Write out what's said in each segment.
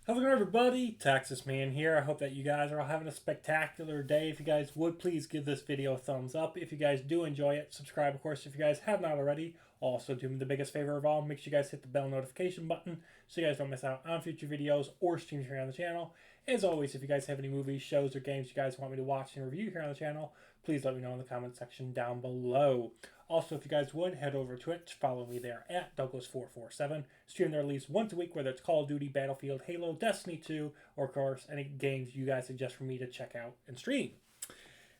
How's it going, everybody? Texas Man here. I hope that you guys are all having a spectacular day. If you guys would, please give this video a thumbs up. If you guys do enjoy it, subscribe, of course, if you guys have not already. Also, do me the biggest favor of all, make sure you guys hit the bell notification button so you guys don't miss out on future videos or streams here on the channel. As always, if you guys have any movies, shows, or games you guys want me to watch and review here on the channel, please let me know in the comment section down below. Also, if you guys would, head over to Twitch, follow me there at Douglas447. Stream there at least once a week, whether it's Call of Duty, Battlefield, Halo, Destiny 2, or of course, any games you guys suggest for me to check out and stream.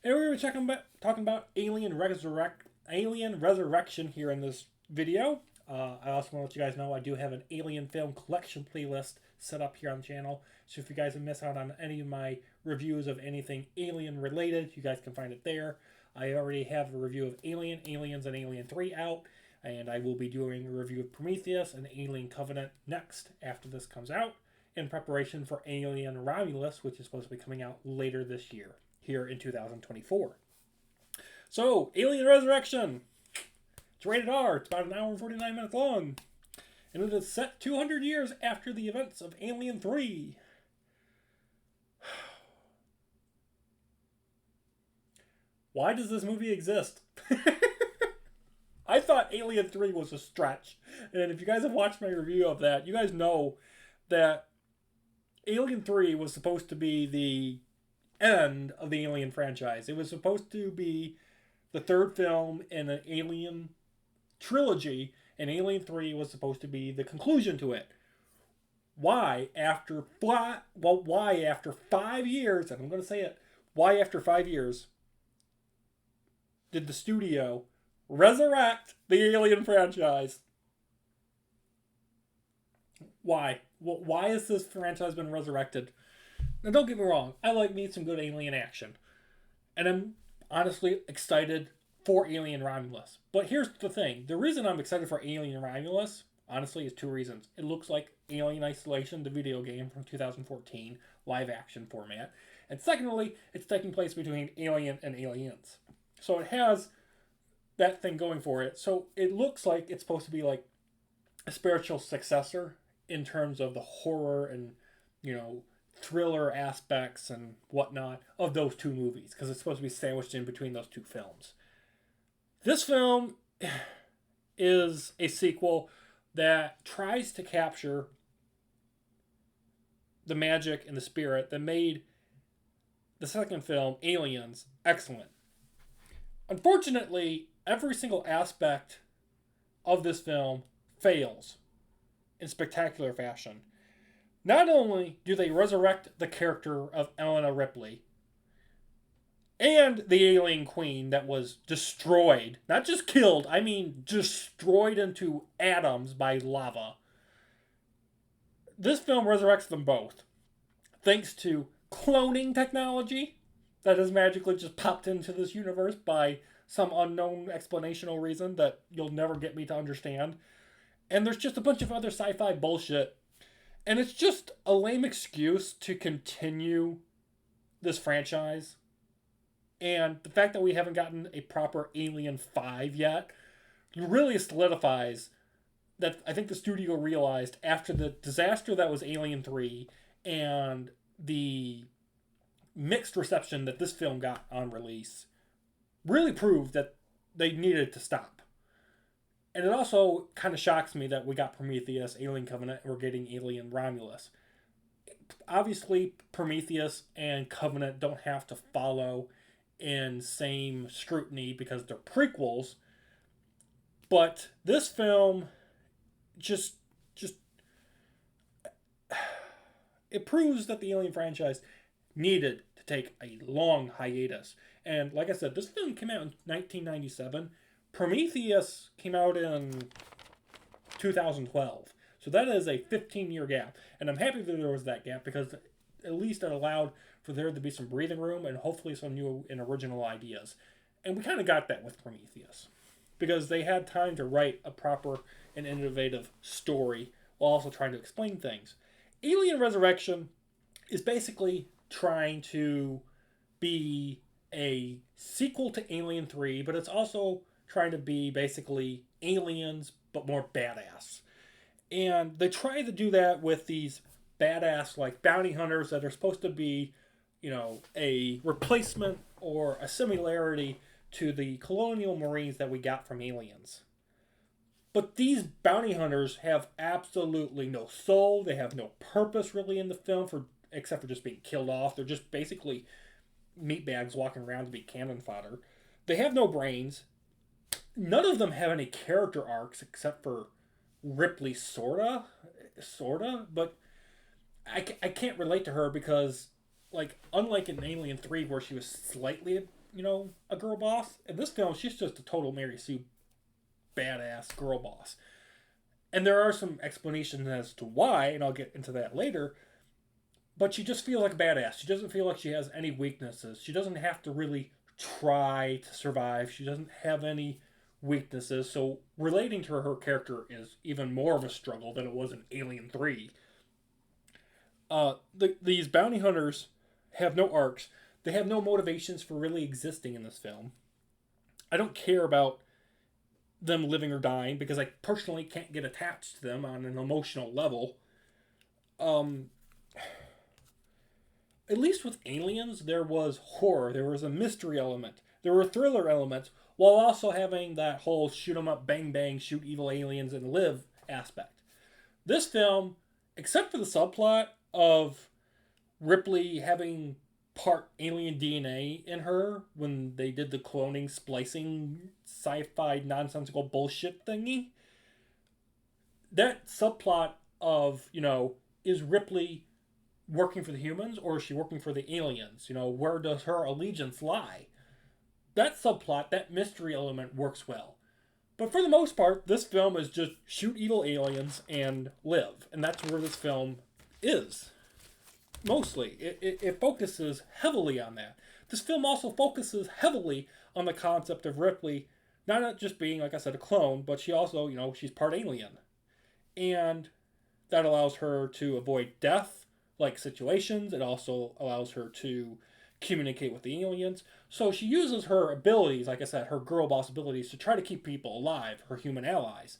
And we were talking about Alien Resurrection here in this video. I also want to let you guys know I do have an Alien film collection playlist set up here on the channel. So if you guys have missed out on any of my reviews of anything Alien related, you guys can find it there. I already have a review of Alien, Aliens, and Alien 3 out, and I will be doing a review of Prometheus and Alien Covenant next after this comes out, in preparation for Alien Romulus, which is supposed to be coming out later this year, here in 2024. So, Alien Resurrection! It's rated R, it's about an hour and 49 minutes long, and it is set 200 years after the events of Alien 3. Why does this movie exist? I thought Alien 3 was a stretch. And if you guys have watched my review of that, you guys know that Alien 3 was supposed to be the end of the Alien franchise. It was supposed to be the third film in an Alien trilogy, and Alien 3 was supposed to be the conclusion to it. Why after 5 years, and I'm going to say it, why after 5 years did the studio resurrect the Alien franchise? Why? Why has this franchise been resurrected? Now, don't get me wrong. I like me some good Alien action. And I'm honestly excited for Alien Romulus. But here's the thing. The reason I'm excited for Alien Romulus, honestly, is two reasons. It looks like Alien Isolation, the video game from 2014, live action format. And secondly, it's taking place between Alien and Aliens. So it has that thing going for it. So it looks like it's supposed to be like a spiritual successor in terms of the horror and, thriller aspects and whatnot of those two movies, because it's supposed to be sandwiched in between those two films. This film is a sequel that tries to capture the magic and the spirit that made the second film, Aliens, excellent. Unfortunately, every single aspect of this film fails in spectacular fashion. Not only do they resurrect the character of Eleanor Ripley and the alien queen that was destroyed, not just killed, I mean destroyed into atoms by lava. This film resurrects them both, thanks to cloning technology that has magically just popped into this universe by some unknown explanational reason that you'll never get me to understand. And there's just a bunch of other sci-fi bullshit. And it's just a lame excuse to continue this franchise. And the fact that we haven't gotten a proper Alien 5 yet really solidifies that I think the studio realized after the disaster that was Alien 3 and the mixed reception that this film got on release really proved that they needed to stop. And it also kind of shocks me that we got Prometheus, Alien Covenant, and we're getting Alien Romulus. Obviously, Prometheus and Covenant don't have to follow in same scrutiny because they're prequels. But this film just it proves that the Alien franchise needed to take a long hiatus. And like I said, this film came out in 1997. Prometheus came out in 2012. So that is a 15-year gap. And I'm happy that there was that gap because at least it allowed for there to be some breathing room and hopefully some new and original ideas. And we kind of got that with Prometheus because they had time to write a proper and innovative story while also trying to explain things. Alien Resurrection is basically trying to be a sequel to Alien 3, but it's also trying to be basically Aliens, but more badass. And they try to do that with these badass like bounty hunters that are supposed to be, a replacement or a similarity to the colonial marines that we got from Aliens. But these bounty hunters have absolutely no soul. They have no purpose really in the film for except for just being killed off. They're just basically meatbags walking around to be cannon fodder. They have no brains. None of them have any character arcs except for Ripley, sorta. But I can't relate to her because, like, unlike in Alien 3 where she was slightly, a girl boss, in this film she's just a total Mary Sue badass girl boss. And there are some explanations as to why, and I'll get into that later, but she just feels like a badass. She doesn't feel like she has any weaknesses. She doesn't have to really try to survive. She doesn't have any weaknesses. So relating to her character is even more of a struggle than it was in Alien 3. These bounty hunters have no arcs. They have no motivations for really existing in this film. I don't care about them living or dying because I personally can't get attached to them on an emotional level. At least with Aliens, there was horror, there was a mystery element, there were thriller elements, while also having that whole shoot 'em up, bang bang, shoot evil aliens and live aspect. This film, except for the subplot of Ripley having part alien DNA in her when they did the cloning, splicing, sci-fi, nonsensical bullshit thingy, that subplot of, is Ripley working for the humans or is she working for the aliens? Where does her allegiance lie? That subplot, that mystery element works well. But for the most part, this film is just shoot evil aliens and live. And that's where this film is. Mostly. It focuses heavily on that. This film also focuses heavily on the concept of Ripley not just being, like I said, a clone, but she also, she's part alien. And that allows her to avoid death like situations. It also allows her to communicate with the aliens. So she uses her abilities, like I said, her girl boss abilities, to try to keep people alive, her human allies.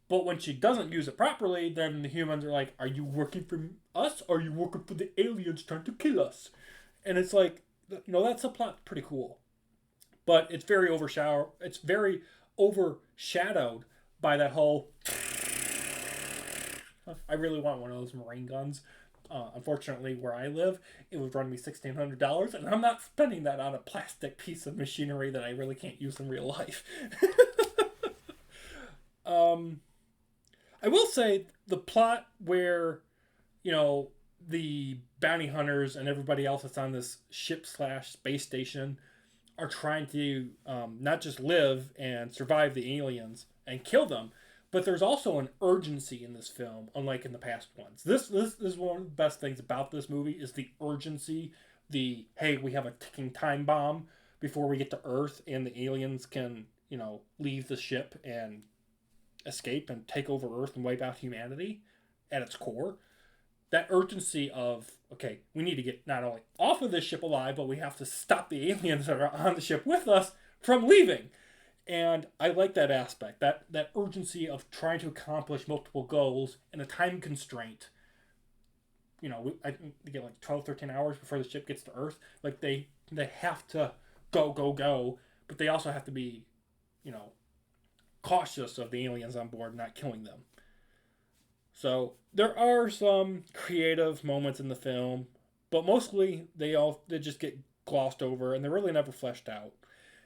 But when she doesn't use it properly, then the humans are like, are you working for us? Or are you working for the aliens trying to kill us? And it's like, that's a plot pretty cool. But it's very overshadowed by that whole I really want one of those marine guns. Unfortunately, where I live, it would run me $1,600, and I'm not spending that on a plastic piece of machinery that I really can't use in real life. I will say the plot where, the bounty hunters and everybody else that's on this ship/space station are trying to not just live and survive the aliens and kill them, but there's also an urgency in this film, unlike in the past ones. This is one of the best things about this movie is the urgency. The, hey, we have a ticking time bomb before we get to Earth, and the aliens can, leave the ship and escape and take over Earth and wipe out humanity at its core. That urgency of, okay, we need to get not only off of this ship alive, but we have to stop the aliens that are on the ship with us from leaving. And I like that aspect, that urgency of trying to accomplish multiple goals in a time constraint. I think they get like 12, 13 hours before the ship gets to Earth. Like, they have to go, but they also have to be, cautious of the aliens on board, not killing them. So there are some creative moments in the film, but mostly they just get glossed over and they're really never fleshed out.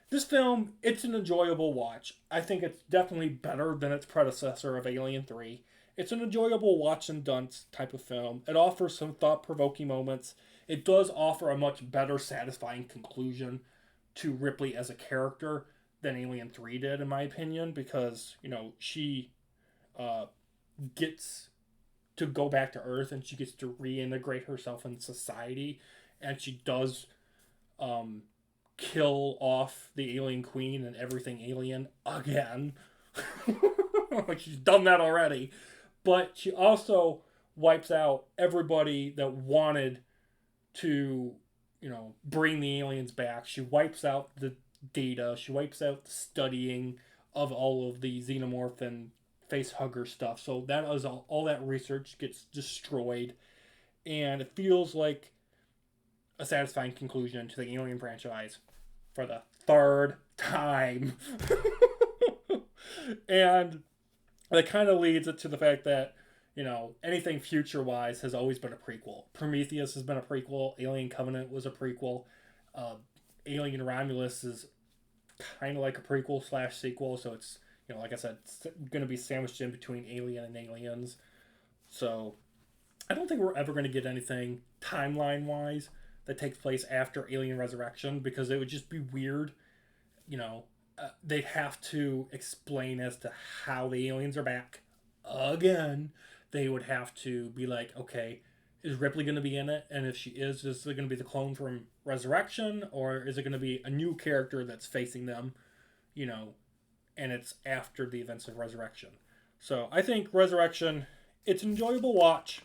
This film, it's an enjoyable watch. I think it's definitely better than its predecessor of Alien 3. It's an enjoyable watch and dunce type of film. It offers some thought-provoking moments. It does offer a much better, satisfying conclusion to Ripley as a character than Alien 3 did, in my opinion, because, she gets to go back to Earth and she gets to reintegrate herself in society, and she does kill off the alien queen and everything alien again. Like, she's done that already. But she also wipes out everybody that wanted to, bring the aliens back. She wipes out the data. She wipes out the studying of all of the xenomorph and face hugger stuff. So that is all that research gets destroyed. and it feels like a satisfying conclusion to the Alien franchise for the third time. And that kind of leads it to the fact that, you know, anything future wise has always been a prequel. Prometheus has been a prequel. Alien Covenant was a prequel. Uh, Alien Romulus is kind of like a prequel slash sequel. So it's, you know, like I said, it's going to be sandwiched in between Alien and Aliens. So I don't think we're ever going to get anything timeline wise that takes place after Alien Resurrection, because it would just be weird. You know, they'd have to explain as to how the aliens are back again. They would have to be like, okay, is Ripley going to be in it? And if she is it going to be the clone from Resurrection, or is it going to be a new character that's facing them, you know, and it's after the events of Resurrection? So I think Resurrection, it's an enjoyable watch,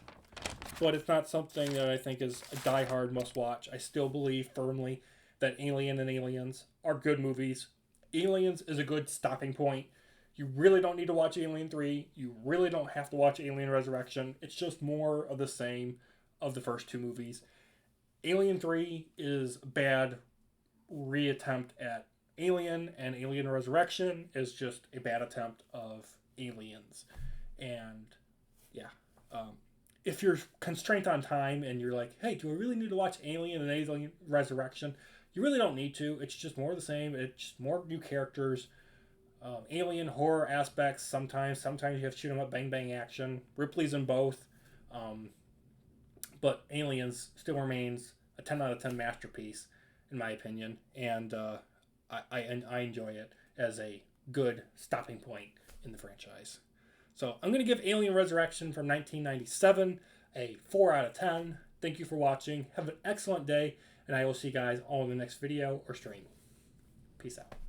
but it's not something that I think is a die-hard must-watch. I still believe firmly that Alien and Aliens are good movies. Aliens is a good stopping point. You really don't need to watch Alien 3. You really don't have to watch Alien Resurrection. It's just more of the same of the first two movies. Alien 3 is a bad reattempt at Alien, and Alien Resurrection is just a bad attempt of Aliens. And yeah, if you're constrained on time and you're like, hey, do I really need to watch Alien and Alien Resurrection? You really don't need to. It's just more of the same. It's just more new characters. Alien horror aspects sometimes. Sometimes you have shoot 'em up, bang bang action. Ripley's in both. But Aliens still remains a 10 out of 10 masterpiece, in my opinion. And I enjoy it as a good stopping point in the franchise. So I'm going to give Alien Resurrection from 1997 a 4 out of 10. Thank you for watching. Have an excellent day, and I will see you guys all in the next video or stream. Peace out.